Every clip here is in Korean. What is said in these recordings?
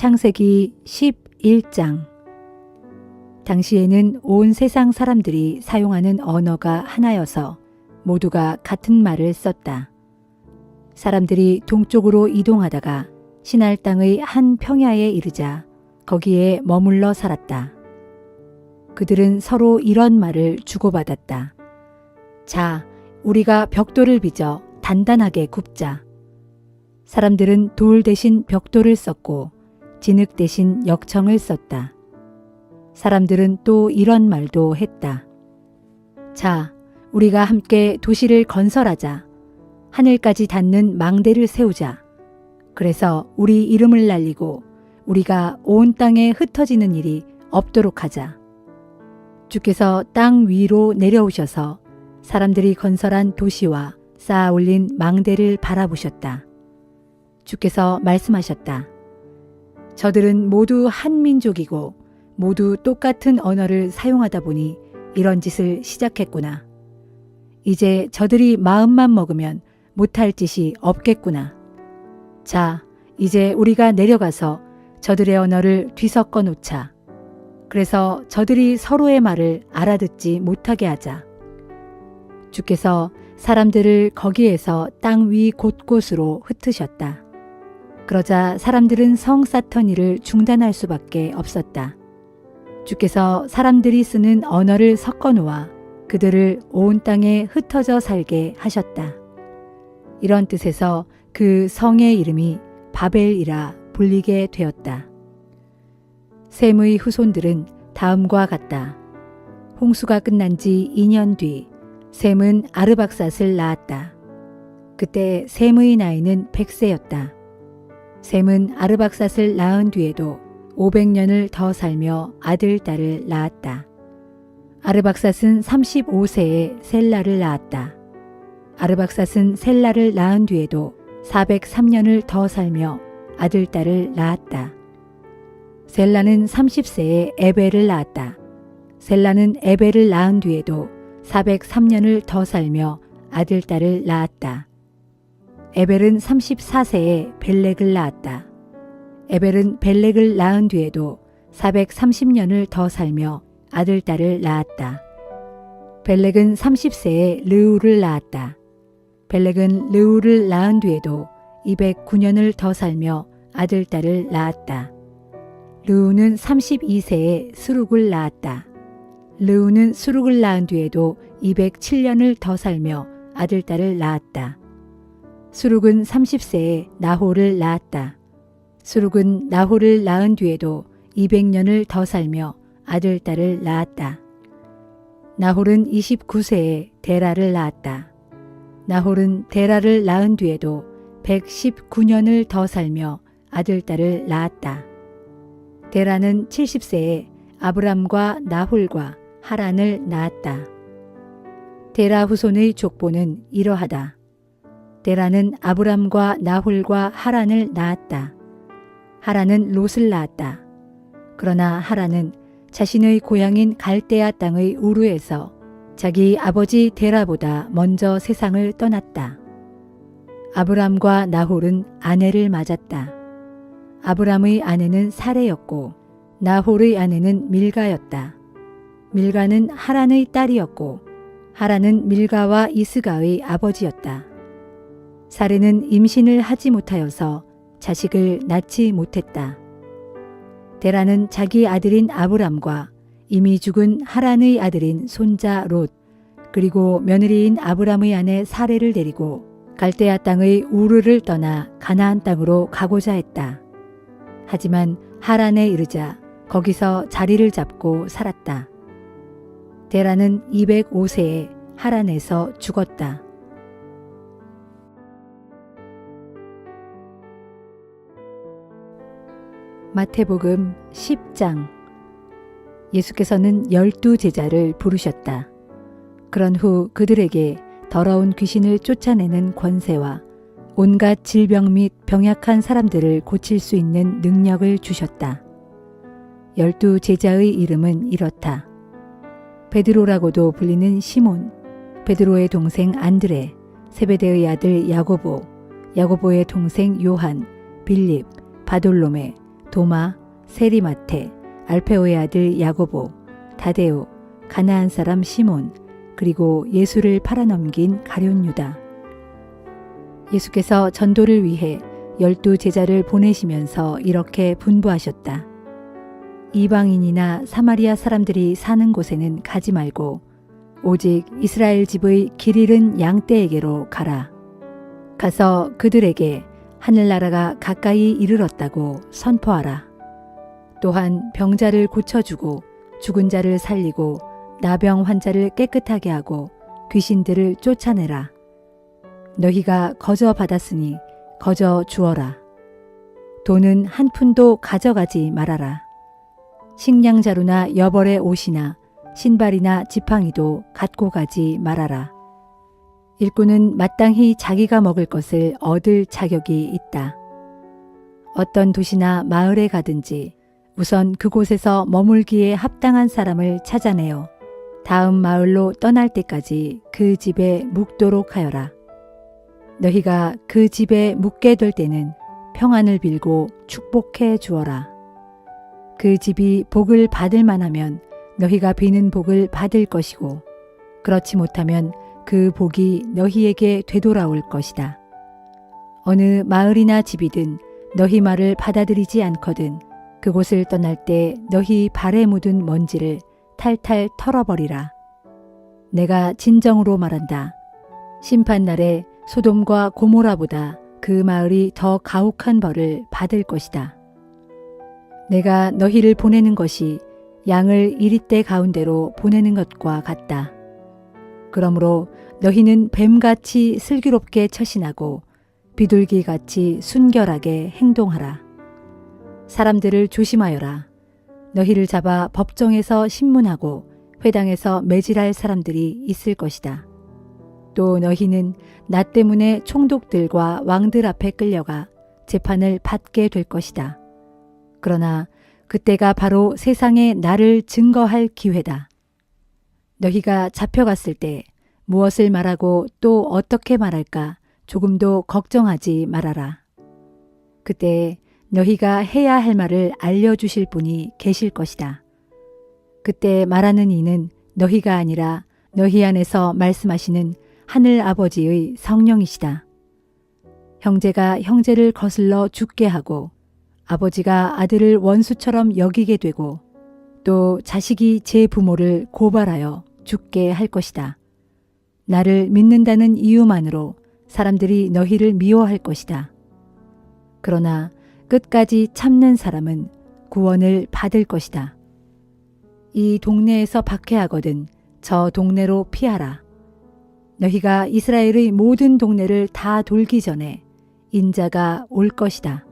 창세기 11장. 당시에는 온 세상 사람들이 사용하는 언어가 하나여서 모두가 같은 말을 썼다. 사람들이 동쪽으로 이동하다가 시날 땅의 한 평야에 이르자 거기에 머물러 살았다. 그들은 서로 이런 말을 주고받았다. 자, 우리가 벽돌을 빚어 단단하게 굽자. 사람들은 돌 대신 벽돌을 썼고 진흙 대신 역청을 썼다. 사람들은 또 이런 말도 했다. 자, 우리가 함께 도시를 건설하자. 하늘까지 닿는 망대를 세우자. 그래서 우리 이름을 날리고 우리가 온 땅에 흩어지는 일이 없도록 하자. 주께서 땅 위로 내려오셔서 사람들이 건설한 도시와 쌓아 올린 망대를 바라보셨다. 주께서 말씀하셨다. 저들은 모두 한 민족이고 모두 똑같은 언어를 사용하다 보니 이런 짓을 시작했구나. 이제 저들이 마음만 먹으면 못할 짓이 없겠구나. 자, 이제 우리가 내려가서 저들의 언어를 뒤섞어 놓자. 그래서 저들이 서로의 말을 알아듣지 못하게 하자. 주께서 사람들을 거기에서 땅 위 곳곳으로 흩으셨다. 그러자 사람들은 성 사터니를 중단할 수밖에 없었다. 주께서 사람들이 쓰는 언어를 섞어 놓아 그들을 온 땅에 흩어져 살게 하셨다. 이런 뜻에서 그 성의 이름이 바벨이라 불리게 되었다. 셈의 후손들은 다음과 같다. 홍수가 끝난 지 2년 뒤 셈은 아르박삿을 낳았다. 그때 셈의 나이는 100세였다. 셈은 아르박삿을 낳은 뒤에도 500년을 더 살며 아들, 딸을 낳았다. 아르박삿은 35세에 셀라를 낳았다. 아르박삿은 셀라를 낳은 뒤에도 403년을 더 살며 아들, 딸을 낳았다. 셀라는 30세에 에벨을 낳았다. 셀라는 에벨을 낳은 뒤에도 403년을 더 살며 아들, 딸을 낳았다. 에벨은 34세에 벨렉을 낳았다. 에벨은 벨렉을 낳은 뒤에도 430년을 더 살며 아들, 딸을 낳았다. 벨렉은 30세에 르우를 낳았다. 벨렉은 르우를 낳은 뒤에도 209년을 더 살며 아들, 딸을 낳았다. 르우는 32세에 스룩을 낳았다. 르우는 스룩을 낳은 뒤에도 207년을 더 살며 아들, 딸을 낳았다. 스룩은 30세에 나홀을 낳았다. 스룩은 나홀을 낳은 뒤에도 200년을 더 살며 아들, 딸을 낳았다. 나홀은 29세에 데라를 낳았다. 나홀은 데라를 낳은 뒤에도 119년을 더 살며 아들, 딸을 낳았다. 데라는 70세에 아브람과 나홀과 하란을 낳았다. 데라 후손의 족보는 이러하다. 데라는 아브람과 나홀과 하란을 낳았다. 하란은 롯을 낳았다. 그러나 하란은 자신의 고향인 갈대아 땅의 우르에서 자기 아버지 데라보다 먼저 세상을 떠났다. 아브람과 나홀은 아내를 맞았다. 아브람의 아내는 사레였고 나홀의 아내는 밀가였다. 밀가는 하란의 딸이었고 하란은 밀가와 이스가의 아버지였다. 사레는 임신을 하지 못하여서 자식을 낳지 못했다. 데라는 자기 아들인 아브람과 이미 죽은 하란의 아들인 손자 롯 그리고 며느리인 아브람의 아내 사레를 데리고 갈대아 땅의 우르를 떠나 가나안 땅으로 가고자 했다. 하지만 하란에 이르자 거기서 자리를 잡고 살았다. 데라는 205세에 하란에서 죽었다. 마태복음 10장. 예수께서는 12제자를 부르셨다. 그런 후 그들에게 더러운 귀신을 쫓아내는 권세와 온갖 질병 및 병약한 사람들을 고칠 수 있는 능력을 주셨다. 12제자의 이름은 이렇다. 베드로라고도 불리는 시몬, 베드로의 동생 안드레, 세베대의 아들 야고보, 야고보의 동생 요한, 빌립, 바돌로메, 도마, 세리마테, 알페오의 아들 야고보, 다데오, 가나안 사람 시몬, 그리고 예수를 팔아넘긴 가룟 유다. 예수께서 전도를 위해 12 제자를 보내시면서 이렇게 분부하셨다. 이방인이나 사마리아 사람들이 사는 곳에는 가지 말고 오직 이스라엘 집의 길 잃은 양떼에게로 가라. 가서 그들에게 하늘나라가 가까이 이르렀다고 선포하라. 또한 병자를 고쳐주고 죽은 자를 살리고 나병 환자를 깨끗하게 하고 귀신들을 쫓아내라. 너희가 거저 받았으니 거저 주어라. 돈은 한 푼도 가져가지 말아라. 식량자루나 여벌의 옷이나 신발이나 지팡이도 갖고 가지 말아라. 일꾼은 마땅히 자기가 먹을 것을 얻을 자격이 있다. 어떤 도시나 마을에 가든지 우선 그곳에서 머물기에 합당한 사람을 찾아내어 다음 마을로 떠날 때까지 그 집에 묵도록 하여라. 너희가 그 집에 묵게 될 때는 평안을 빌고 축복해 주어라. 그 집이 복을 받을 만하면 너희가 비는 복을 받을 것이고 그렇지 못하면 그 복이 너희에게 되돌아올 것이다. 어느 마을이나 집이든 너희 말을 받아들이지 않거든 그곳을 떠날 때 너희 발에 묻은 먼지를 탈탈 털어버리라. 내가 진정으로 말한다. 심판날에 소돔과 고모라보다 그 마을이 더 가혹한 벌을 받을 것이다. 내가 너희를 보내는 것이 양을 이리떼 가운데로 보내는 것과 같다. 그러므로 너희는 뱀같이 슬기롭게 처신하고 비둘기같이 순결하게 행동하라. 사람들을 조심하여라. 너희를 잡아 법정에서 신문하고 회당에서 매질할 사람들이 있을 것이다. 또 너희는 나 때문에 총독들과 왕들 앞에 끌려가 재판을 받게 될 것이다. 그러나 그때가 바로 세상에 나를 증거할 기회다. 너희가 잡혀갔을 때 무엇을 말하고 또 어떻게 말할까 조금도 걱정하지 말아라. 그때 너희가 해야 할 말을 알려주실 분이 계실 것이다. 그때 말하는 이는 너희가 아니라 너희 안에서 말씀하시는 하늘 아버지의 성령이시다. 형제가 형제를 거슬러 죽게 하고 아버지가 아들을 원수처럼 여기게 되고 또 자식이 제 부모를 고발하여 죽게 할 것이다. 나를 믿는다는 이유만으로 사람들이 너희를 미워할 것이다. 그러나 끝까지 참는 사람은 구원을 받을 것이다. 이 동네에서 박해하거든 저 동네로 피하라. 너희가 이스라엘의 모든 동네를 다 돌기 전에 인자가 올 것이다.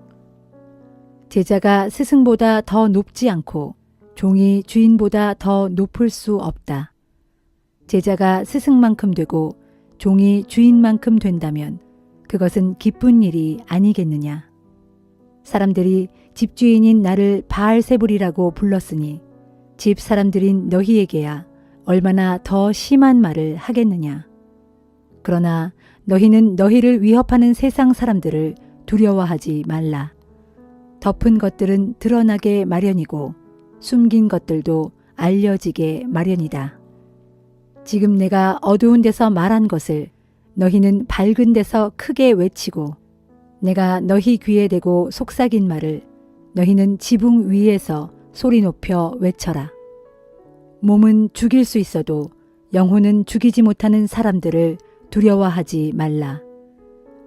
제자가 스승보다 더 높지 않고 종이 주인보다 더 높을 수 없다. 제자가 스승만큼 되고 종이 주인만큼 된다면 그것은 기쁜 일이 아니겠느냐. 사람들이 집주인인 나를 바알세불이라고 불렀으니 집 사람들인 너희에게야 얼마나 더 심한 말을 하겠느냐. 그러나 너희는 너희를 위협하는 세상 사람들을 두려워하지 말라. 덮은 것들은 드러나게 마련이고 숨긴 것들도 알려지게 마련이다. 지금 내가 어두운 데서 말한 것을 너희는 밝은 데서 크게 외치고 내가 너희 귀에 대고 속삭인 말을 너희는 지붕 위에서 소리 높여 외쳐라. 몸은 죽일 수 있어도 영혼은 죽이지 못하는 사람들을 두려워하지 말라.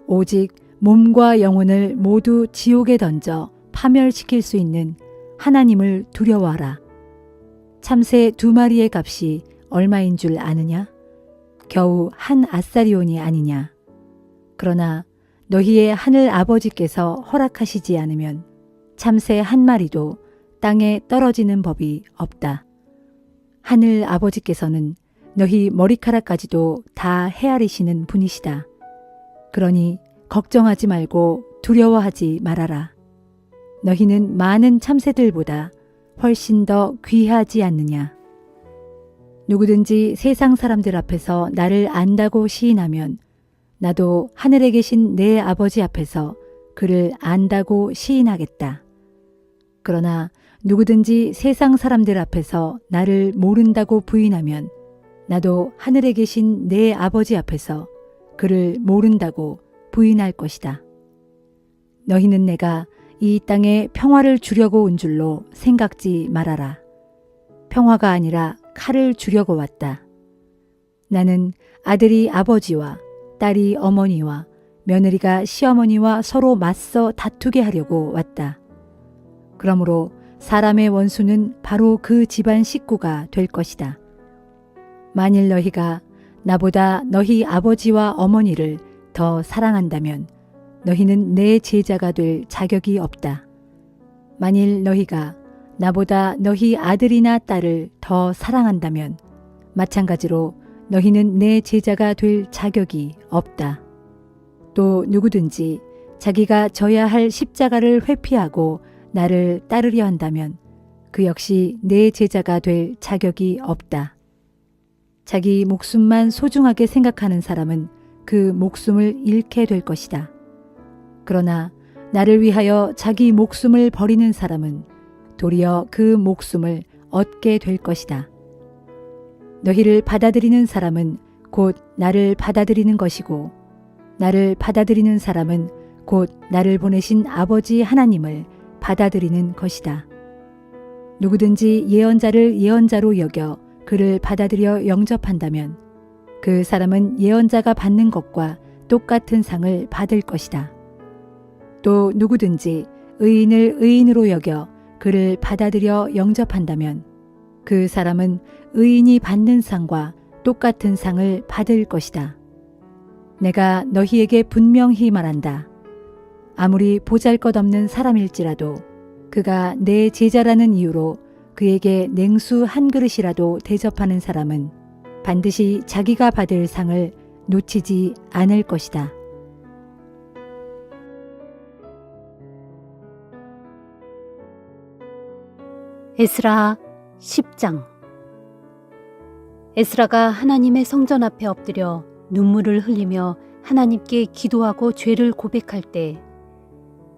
오직 몸과 영혼을 모두 지옥에 던져 파멸시킬 수 있는 하나님을 두려워하라. 참새 2마리의 값이 얼마인 줄 아느냐? 겨우 한 아사리온이 아니냐? 그러나 너희의 하늘 아버지께서 허락하시지 않으면 참새 1마리도 땅에 떨어지는 법이 없다. 하늘 아버지께서는 너희 머리카락까지도 다 헤아리시는 분이시다. 그러니 걱정하지 말고 두려워하지 말아라. 너희는 많은 참새들보다 훨씬 더 귀하지 않느냐. 누구든지 세상 사람들 앞에서 나를 안다고 시인하면 나도 하늘에 계신 내 아버지 앞에서 그를 안다고 시인하겠다. 그러나 누구든지 세상 사람들 앞에서 나를 모른다고 부인하면 나도 하늘에 계신 내 아버지 앞에서 그를 모른다고 부인할 것이다. 너희는 내가 이 땅에 평화를 주려고 온 줄로 생각지 말아라. 평화가 아니라 칼을 주려고 왔다. 나는 아들이 아버지와 딸이 어머니와 며느리가 시어머니와 서로 맞서 다투게 하려고 왔다. 그러므로 사람의 원수는 바로 그 집안 식구가 될 것이다. 만일 너희가 나보다 너희 아버지와 어머니를 더 사랑한다면 너희는 내 제자가 될 자격이 없다. 만일 너희가 나보다 너희 아들이나 딸을 더 사랑한다면 마찬가지로 너희는 내 제자가 될 자격이 없다. 또 누구든지 자기가 져야 할 십자가를 회피하고 나를 따르려 한다면 그 역시 내 제자가 될 자격이 없다. 자기 목숨만 소중하게 생각하는 사람은 그 목숨을 잃게 될 것이다. 그러나 나를 위하여 자기 목숨을 버리는 사람은 도리어 그 목숨을 얻게 될 것이다. 너희를 받아들이는 사람은 곧 나를 받아들이는 것이고 나를 받아들이는 사람은 곧 나를 보내신 아버지 하나님을 받아들이는 것이다. 누구든지 예언자를 예언자로 여겨 그를 받아들여 영접한다면 그 사람은 예언자가 받는 것과 똑같은 상을 받을 것이다. 또 누구든지 의인을 의인으로 여겨 그를 받아들여 영접한다면 그 사람은 의인이 받는 상과 똑같은 상을 받을 것이다. 내가 너희에게 분명히 말한다. 아무리 보잘것없는 사람일지라도 그가 내 제자라는 이유로 그에게 냉수 한 그릇이라도 대접하는 사람은 반드시 자기가 받을 상을 놓치지 않을 것이다. 에스라 10장. 에스라가 하나님의 성전 앞에 엎드려 눈물을 흘리며 하나님께 기도하고 죄를 고백할 때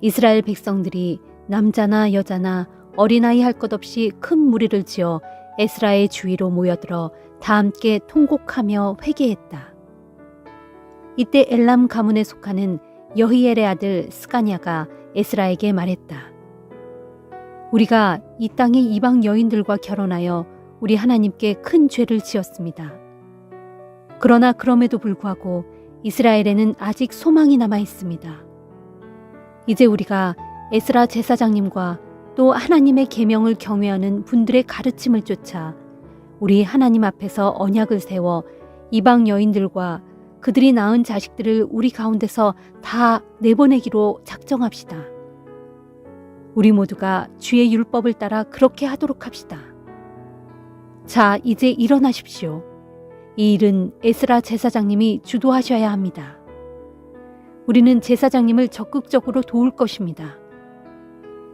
이스라엘 백성들이 남자나 여자나 어린아이 할 것 없이 큰 무리를 지어 에스라의 주위로 모여들어 다 함께 통곡하며 회개했다. 이때 엘람 가문에 속하는 여히엘의 아들 스가냐가 에스라에게 말했다. 우리가 이 땅의 이방 여인들과 결혼하여 우리 하나님께 큰 죄를 지었습니다. 그러나 그럼에도 불구하고 이스라엘에는 아직 소망이 남아 있습니다. 이제 우리가 에스라 제사장님과 또 하나님의 계명을 경외하는 분들의 가르침을 쫓아 우리 하나님 앞에서 언약을 세워 이방 여인들과 그들이 낳은 자식들을 우리 가운데서 다 내보내기로 작정합시다. 우리 모두가 주의 율법을 따라 그렇게 하도록 합시다. 자, 이제 일어나십시오. 이 일은 에스라 제사장님이 주도하셔야 합니다. 우리는 제사장님을 적극적으로 도울 것입니다.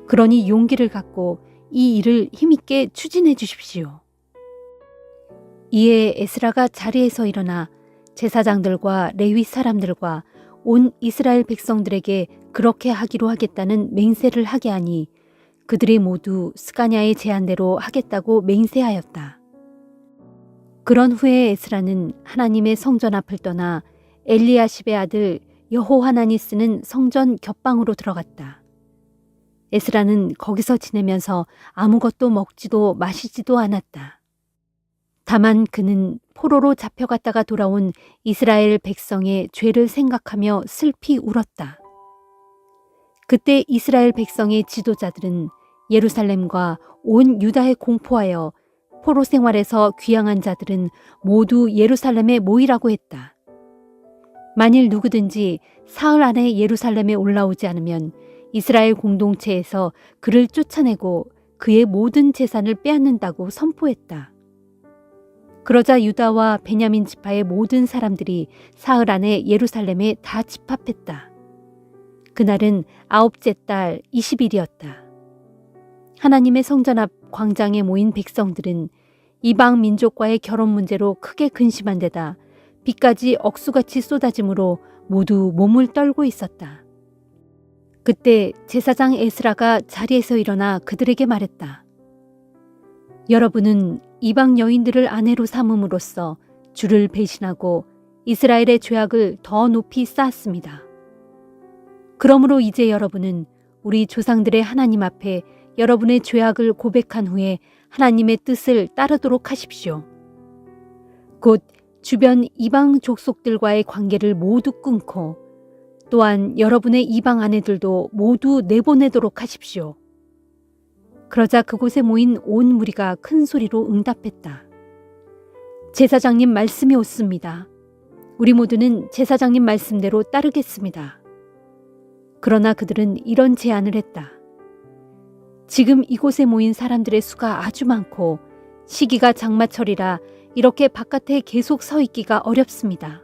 그러니 용기를 갖고 이 일을 힘있게 추진해 주십시오. 이에 에스라가 자리에서 일어나 제사장들과 레위 사람들과 온 이스라엘 백성들에게 그렇게 하기로 하겠다는 맹세를 하게 하니 그들이 모두 스가냐의 제안대로 하겠다고 맹세하였다. 그런 후에 에스라는 하나님의 성전 앞을 떠나 엘리야십의 아들 여호하나니 쓰는 성전 곁방으로 들어갔다. 에스라는 거기서 지내면서 아무것도 먹지도 마시지도 않았다. 다만 그는 포로로 잡혀갔다가 돌아온 이스라엘 백성의 죄를 생각하며 슬피 울었다. 그때 이스라엘 백성의 지도자들은 예루살렘과 온 유다에 공포하여 포로 생활에서 귀향한 자들은 모두 예루살렘에 모이라고 했다. 만일 누구든지 사흘 안에 예루살렘에 올라오지 않으면 이스라엘 공동체에서 그를 쫓아내고 그의 모든 재산을 빼앗는다고 선포했다. 그러자 유다와 베냐민 지파의 모든 사람들이 사흘 안에 예루살렘에 다 집합했다. 그날은 9째 달 20일이었다. 하나님의 성전 앞 광장에 모인 백성들은 이방 민족과의 결혼 문제로 크게 근심한 데다 비까지 억수같이 쏟아지므로 모두 몸을 떨고 있었다. 그때 제사장 에스라가 자리에서 일어나 그들에게 말했다. 여러분은 이방 여인들을 아내로 삼음으로써 주를 배신하고 이스라엘의 죄악을 더 높이 쌓았습니다. 그러므로 이제 여러분은 우리 조상들의 하나님 앞에 여러분의 죄악을 고백한 후에 하나님의 뜻을 따르도록 하십시오. 곧 주변 이방 족속들과의 관계를 모두 끊고 또한 여러분의 이방 아내들도 모두 내보내도록 하십시오. 그러자 그곳에 모인 온 무리가 큰 소리로 응답했다. 제사장님 말씀이 옳습니다. 우리 모두는 제사장님 말씀대로 따르겠습니다. 그러나 그들은 이런 제안을 했다. 지금 이곳에 모인 사람들의 수가 아주 많고 시기가 장마철이라 이렇게 바깥에 계속 서 있기가 어렵습니다.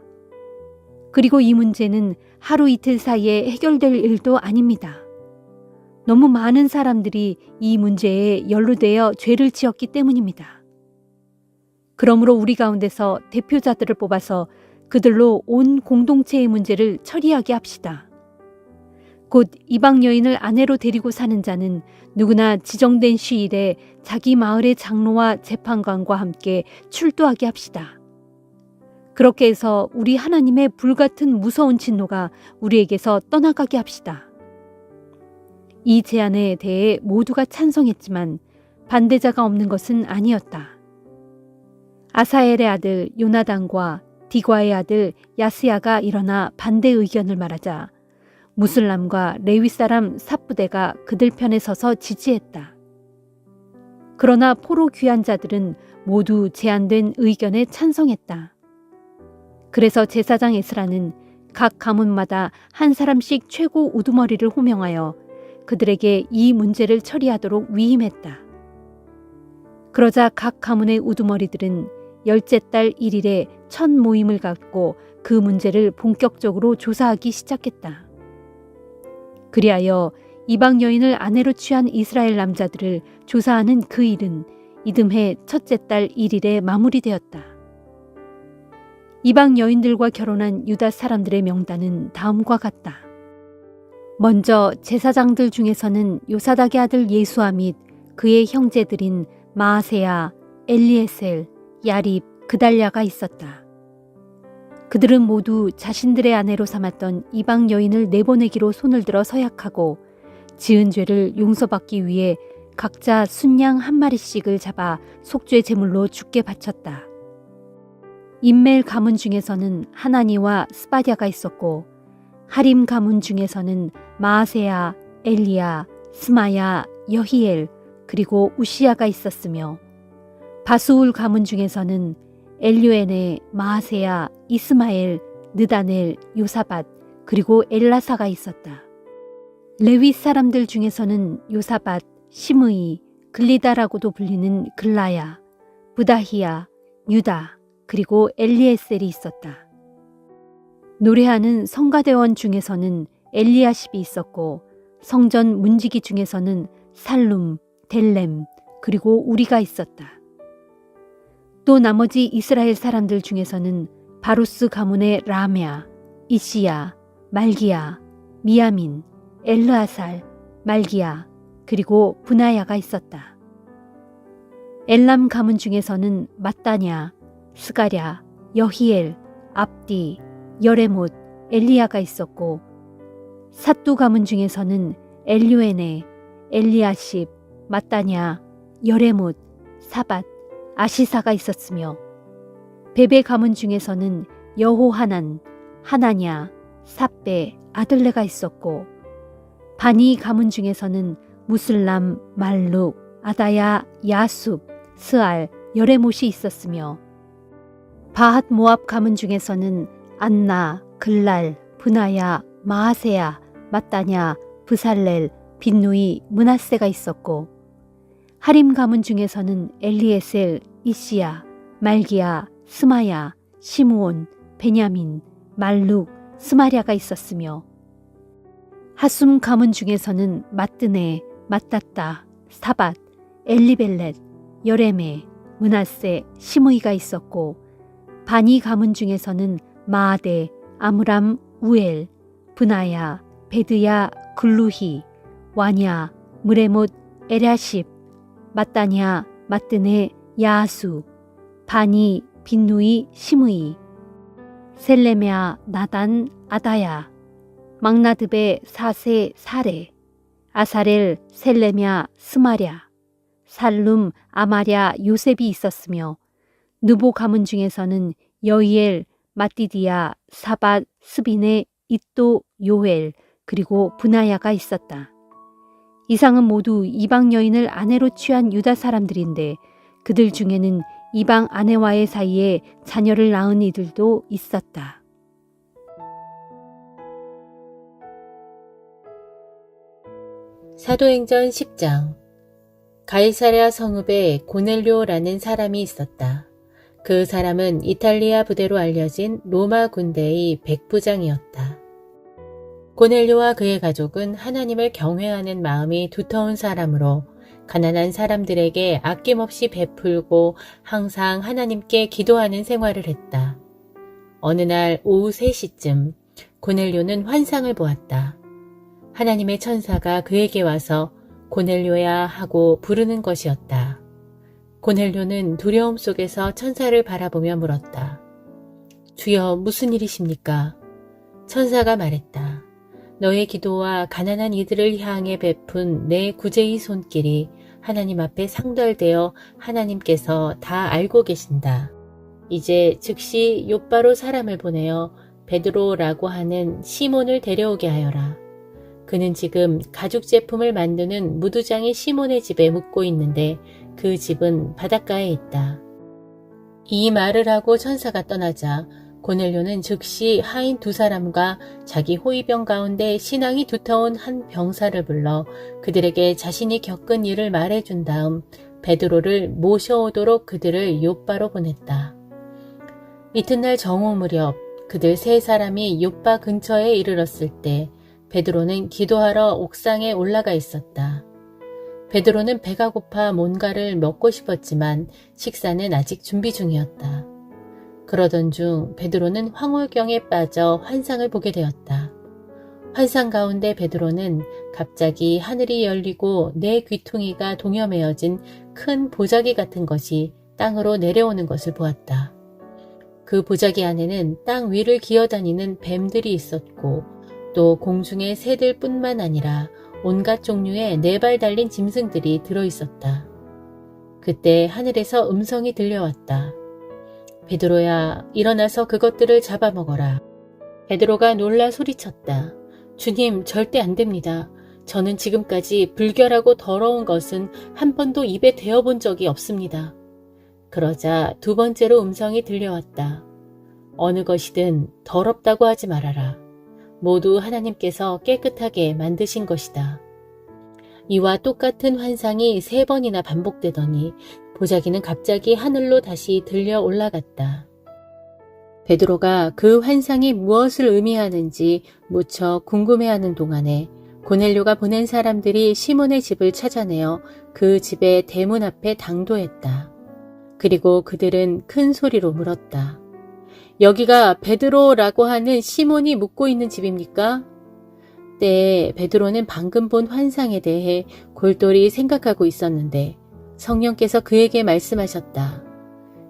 그리고 이 문제는 하루 이틀 사이에 해결될 일도 아닙니다. 너무 많은 사람들이 이 문제에 연루되어 죄를 지었기 때문입니다. 그러므로 우리 가운데서 대표자들을 뽑아서 그들로 온 공동체의 문제를 처리하게 합시다. 곧 이방 여인을 아내로 데리고 사는 자는 누구나 지정된 시일에 자기 마을의 장로와 재판관과 함께 출두하게 합시다. 그렇게 해서 우리 하나님의 불같은 무서운 진노가 우리에게서 떠나가게 합시다. 이 제안에 대해 모두가 찬성했지만 반대자가 없는 것은 아니었다. 아사엘의 아들 요나단과 디과의 아들 야스야가 일어나 반대 의견을 말하자 무슬람과 레위 사람 삽부대가 그들 편에 서서 지지했다. 그러나 포로 귀한 자들은 모두 제안된 의견에 찬성했다. 그래서 제사장 에스라는 각 가문마다 한 사람씩 최고 우두머리를 호명하여 그들에게 이 문제를 처리하도록 위임했다. 그러자 각 가문의 우두머리들은 열째 달 1일에 첫 모임을 갖고 그 문제를 본격적으로 조사하기 시작했다. 그리하여 이방 여인을 아내로 취한 이스라엘 남자들을 조사하는 그 일은 이듬해 첫째 달 1일에 마무리되었다. 이방 여인들과 결혼한 유다 사람들의 명단은 다음과 같다. 먼저 제사장들 중에서는 요사닥의 아들 예수아 및 그의 형제들인 마아세야, 엘리에셀, 야립, 그달랴가 있었다. 그들은 모두 자신들의 아내로 삼았던 이방 여인을 내보내기로 손을 들어 서약하고 지은 죄를 용서받기 위해 각자 순양 한 마리씩을 잡아 속죄 제물로 주께 바쳤다. 인멜 가문 중에서는 하나니와 스바랴가 있었고 하림 가문 중에서는 마아세야, 엘리야, 스마야, 여히엘 그리고 우시야가 있었으며 바수울 가문 중에서는 엘류엔의 마아세야, 이스마엘, 느다넬, 요사밧 그리고 엘라사가 있었다. 레위 사람들 중에서는 요사밧, 시므이, 글리다라고도 불리는 글라야, 부다히야, 유다 그리고 엘리에셀이 있었다. 노래하는 성가대원 중에서는 엘리야십이 있었고 성전 문지기 중에서는 살룸, 델렘 그리고 우리가 있었다. 또 나머지 이스라엘 사람들 중에서는 바루스 가문의 라메아, 이시야, 말기야, 미야민, 엘르아살, 말기야 그리고 분하야가 있었다. 엘람 가문 중에서는 mat다냐, 스가랴, 여히엘, 압디, 여레못, 엘리야가 있었고 삿두 가문 중에서는 엘류에네, 엘리야십, mat다냐, 여레못, 사밧, 아시사가 있었으며 베베 가문 중에서는 여호하난, 하나냐, 삽베, 아들레가 있었고 바니 가문 중에서는 무슬람, 말룩, 아다야, 야숲, 스알, 여레못이 있었으며 바핫 모압 가문 중에서는 안나, 글랄, 분하야, 마하세야, mat다냐, 브살렐, 빈누이, 므낫세가 있었고 하림 가문 중에서는 엘리에셀, 이시야, 말기야, 스마야, 시므온, 베냐민, 말룩, 스마랴가 있었으며 하숨 가문 중에서는 마뜨네, 마따따, 사밧, 엘리벨렛, 여레메, 므낫세, 시므이가 있었고 바니 가문 중에서는 마아데, 아므람, 우엘, 분하야, 베드야, 글루히, 와냐, 무레못, 에랴십, 마따냐, 마뜨네, 야수, 바니, 빈누이, 시므이, 셀레메아, 나단, 아다야, 막나드베, 사세, 사레, 아사렐, 셀레메아, 스마랴, 살룸, 아마랴, 요셉이 있었으며 느보 가문 중에서는 여이엘, 마띠디아, 사밧, 스비네, 잇도, 요엘, 그리고 분하야가 있었다. 이상은 모두 이방 여인을 아내로 취한 유다 사람들인데 그들 중에는 이방 아내와의 사이에 자녀를 낳은 이들도 있었다. 사도행전 10장. 가이사랴 성읍에 고넬료라는 사람이 있었다. 그 사람은 이탈리아 부대로 알려진 로마 군대의 백부장이었다. 고넬료와 그의 가족은 하나님을 경외하는 마음이 두터운 사람으로 가난한 사람들에게 아낌없이 베풀고 항상 하나님께 기도하는 생활을 했다. 어느 날 오후 3시쯤 고넬료는 환상을 보았다. 하나님의 천사가 그에게 와서 고넬료야 하고 부르는 것이었다. 고넬료는 두려움 속에서 천사를 바라보며 물었다. 주여, 무슨 일이십니까? 천사가 말했다. 너의 기도와 가난한 이들을 향해 베푼 내 구제의 손길이 하나님 앞에 상달되어 하나님께서 다 알고 계신다. 이제 즉시 욥바로 사람을 보내어 베드로라고 하는 시몬을 데려오게 하여라. 그는 지금 가죽 제품을 만드는 무두장의 시몬의 집에 묵고 있는데 그 집은 바닷가에 있다. 이 말을 하고 천사가 떠나자 고넬료는 즉시 하인 2사람과 자기 호위병 가운데 신앙이 두터운 한 병사를 불러 그들에게 자신이 겪은 일을 말해준 다음 베드로를 모셔오도록 그들을 욥바로 보냈다. 이튿날 정오 무렵 그들 3사람이 욥바 근처에 이르렀을 때 베드로는 기도하러 옥상에 올라가 있었다. 베드로는 배가 고파 뭔가를 먹고 싶었지만 식사는 아직 준비 중이었다. 그러던 중 베드로는 황홀경에 빠져 환상을 보게 되었다. 환상 가운데 베드로는 갑자기 하늘이 열리고 내 귀퉁이가 동여매어진 큰 보자기 같은 것이 땅으로 내려오는 것을 보았다. 그 보자기 안에는 땅 위를 기어다니는 뱀들이 있었고 또 공중의 새들뿐만 아니라 온갖 종류의 4발 달린 짐승들이 들어있었다. 그때 하늘에서 음성이 들려왔다. 베드로야, 일어나서 그것들을 잡아먹어라. 베드로가 놀라 소리쳤다. 주님, 절대 안 됩니다. 저는 지금까지 불결하고 더러운 것은 한 번도 입에 대어본 적이 없습니다. 그러자 2번째로 음성이 들려왔다. 어느 것이든 더럽다고 하지 말아라. 모두 하나님께서 깨끗하게 만드신 것이다. 이와 똑같은 환상이 3번이나 반복되더니 보자기는 갑자기 하늘로 다시 들려 올라갔다. 베드로가 그 환상이 무엇을 의미하는지 무척 궁금해하는 동안에 고넬료가 보낸 사람들이 시몬의 집을 찾아내어 그 집의 대문 앞에 당도했다. 그리고 그들은 큰 소리로 물었다. 여기가 베드로라고 하는 시몬이 묵고 있는 집입니까? 때에 베드로는 방금 본 환상에 대해 골똘히 생각하고 있었는데 성령께서 그에게 말씀하셨다.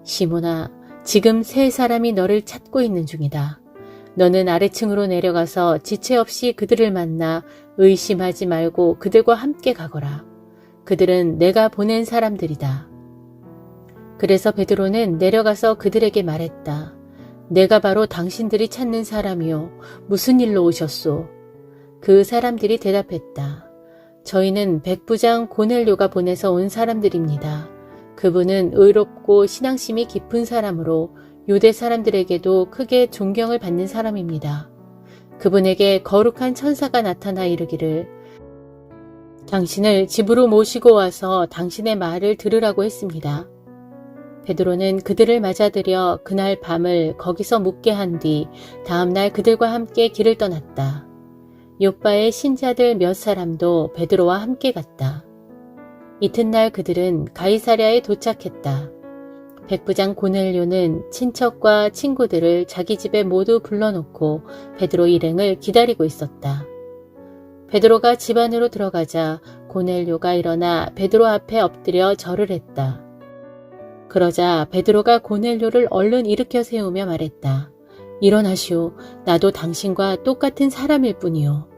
시몬아, 지금 3사람이 너를 찾고 있는 중이다. 너는 아래층으로 내려가서 지체 없이 그들을 만나 의심하지 말고 그들과 함께 가거라. 그들은 내가 보낸 사람들이다. 그래서 베드로는 내려가서 그들에게 말했다. 내가 바로 당신들이 찾는 사람이요. 무슨 일로 오셨소? 그 사람들이 대답했다. 저희는 백부장 고넬료가 보내서 온 사람들입니다. 그분은 의롭고 신앙심이 깊은 사람으로 유대 사람들에게도 크게 존경을 받는 사람입니다. 그분에게 거룩한 천사가 나타나 이르기를 당신을 집으로 모시고 와서 당신의 말을 들으라고 했습니다. 베드로는 그들을 맞아들여 그날 밤을 거기서 묵게 한 뒤 다음날 그들과 함께 길을 떠났다. 욥바의 신자들 몇 사람도 베드로와 함께 갔다. 이튿날 그들은 가이사랴에 도착했다. 백부장 고넬료는 친척과 친구들을 자기 집에 모두 불러놓고 베드로 일행을 기다리고 있었다. 베드로가 집 안으로 들어가자 고넬료가 일어나 베드로 앞에 엎드려 절을 했다. 그러자 베드로가 고넬료를 얼른 일으켜 세우며 말했다. 일어나시오. 나도 당신과 똑같은 사람일 뿐이요.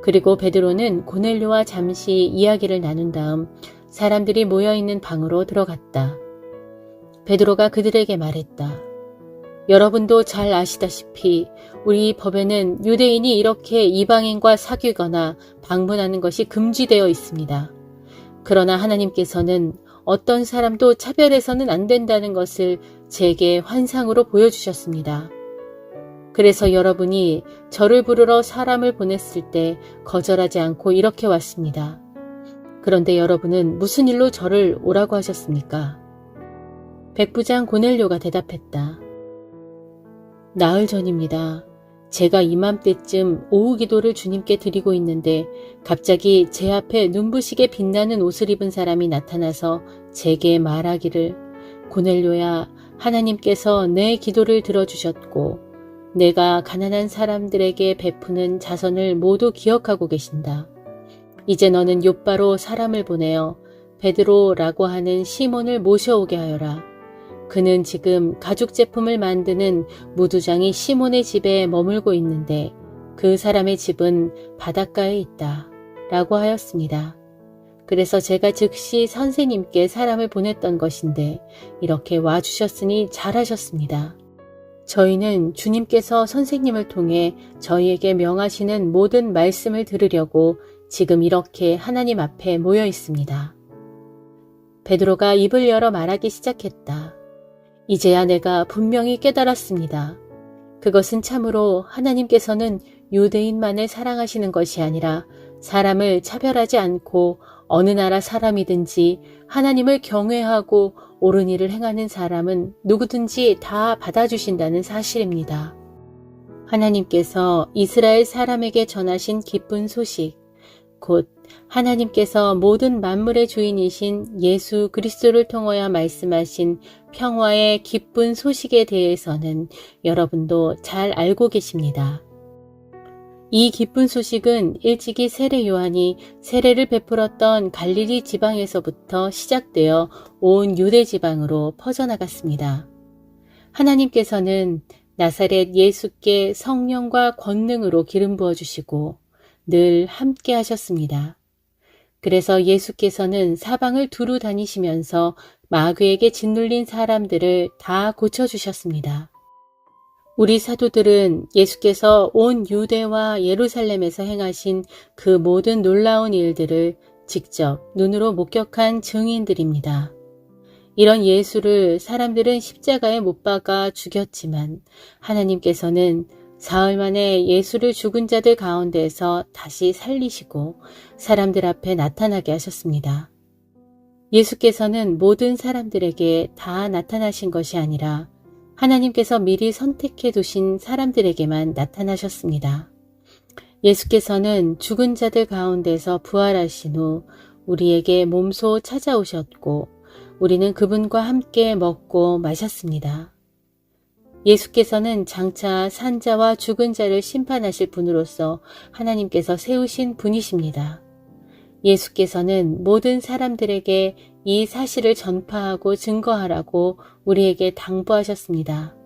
그리고 베드로는 고넬료와 잠시 이야기를 나눈 다음 사람들이 모여있는 방으로 들어갔다. 베드로가 그들에게 말했다. 여러분도 잘 아시다시피 우리 법에는 유대인이 이렇게 이방인과 사귀거나 방문하는 것이 금지되어 있습니다. 그러나 하나님께서는 어떤 사람도 차별해서는 안 된다는 것을 제게 환상으로 보여주셨습니다. 그래서 여러분이 저를 부르러 사람을 보냈을 때 거절하지 않고 이렇게 왔습니다. 그런데 여러분은 무슨 일로 저를 오라고 하셨습니까? 백부장 고넬료가 대답했다. 나흘 전입니다. 제가 이맘때쯤 오후 기도를 주님께 드리고 있는데 갑자기 제 앞에 눈부시게 빛나는 옷을 입은 사람이 나타나서 제게 말하기를 고넬료야, 하나님께서 내 기도를 들어주셨고 내가 가난한 사람들에게 베푸는 자선을 모두 기억하고 계신다. 이제 너는 욥바로 사람을 보내어 베드로라고 하는 시몬을 모셔오게 하여라. 그는 지금 가죽 제품을 만드는 무두장이 시몬의 집에 머물고 있는데 그 사람의 집은 바닷가에 있다. 라고 하였습니다. 그래서 제가 즉시 선생님께 사람을 보냈던 것인데 이렇게 와주셨으니 잘하셨습니다. 저희는 주님께서 선생님을 통해 저희에게 명하시는 모든 말씀을 들으려고 지금 이렇게 하나님 앞에 모여 있습니다. 베드로가 입을 열어 말하기 시작했다. 이제야 내가 분명히 깨달았습니다. 그것은 참으로 하나님께서는 유대인만을 사랑하시는 것이 아니라 사람을 차별하지 않고 어느 나라 사람이든지 하나님을 경외하고 옳은 일을 행하는 사람은 누구든지 다 받아주신다는 사실입니다. 하나님께서 이스라엘 사람에게 전하신 기쁜 소식, 곧 하나님께서 모든 만물의 주인이신 예수 그리스도를 통하여 말씀하신 평화의 기쁜 소식에 대해서는 여러분도 잘 알고 계십니다. 이 기쁜 소식은 일찍이 세례 요한이 세례를 베풀었던 갈릴리 지방에서부터 시작되어 온 유대 지방으로 퍼져나갔습니다. 하나님께서는 나사렛 예수께 성령과 권능으로 기름 부어주시고 늘 함께 하셨습니다. 그래서 예수께서는 사방을 두루 다니시면서 마귀에게 짓눌린 사람들을 다 고쳐주셨습니다. 우리 사도들은 예수께서 온 유대와 예루살렘에서 행하신 그 모든 놀라운 일들을 직접 눈으로 목격한 증인들입니다. 이런 예수를 사람들은 십자가에 못 박아 죽였지만 하나님께서는 사흘 만에 예수를 죽은 자들 가운데에서 다시 살리시고 사람들 앞에 나타나게 하셨습니다. 예수께서는 모든 사람들에게 다 나타나신 것이 아니라 하나님께서 미리 선택해 두신 사람들에게만 나타나셨습니다. 예수께서는 죽은 자들 가운데서 부활하신 후 우리에게 몸소 찾아오셨고 우리는 그분과 함께 먹고 마셨습니다. 예수께서는 장차 산자와 죽은 자를 심판하실 분으로서 하나님께서 세우신 분이십니다. 예수께서는 모든 사람들에게 이 사실을 전파하고 증거하라고 우리에게 당부하셨습니다.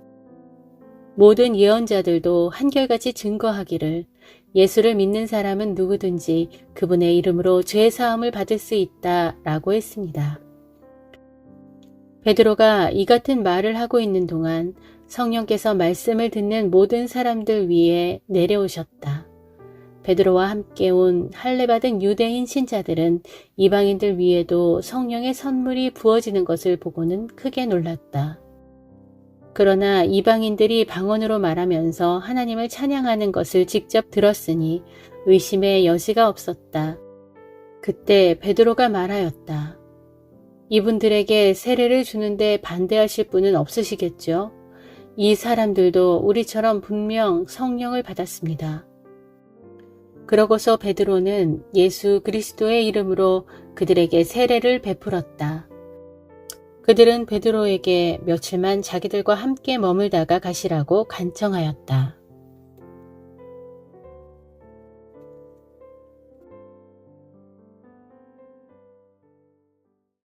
모든 예언자들도 한결같이 증거하기를 예수를 믿는 사람은 누구든지 그분의 이름으로 죄사함을 받을 수 있다라고 했습니다. 베드로가 이 같은 말을 하고 있는 동안 성령께서 말씀을 듣는 모든 사람들 위에 내려오셨다. 베드로와 함께 온 할례받은 유대인 신자들은 이방인들 위에도 성령의 선물이 부어지는 것을 보고는 크게 놀랐다. 그러나 이방인들이 방언으로 말하면서 하나님을 찬양하는 것을 직접 들었으니 의심의 여지가 없었다. 그때 베드로가 말하였다. 이분들에게 세례를 주는데 반대하실 분은 없으시겠죠? 이 사람들도 우리처럼 분명 성령을 받았습니다. 그러고서 베드로는 예수 그리스도의 이름으로 그들에게 세례를 베풀었다. 그들은 베드로에게 며칠만 자기들과 함께 머물다가 가시라고 간청하였다.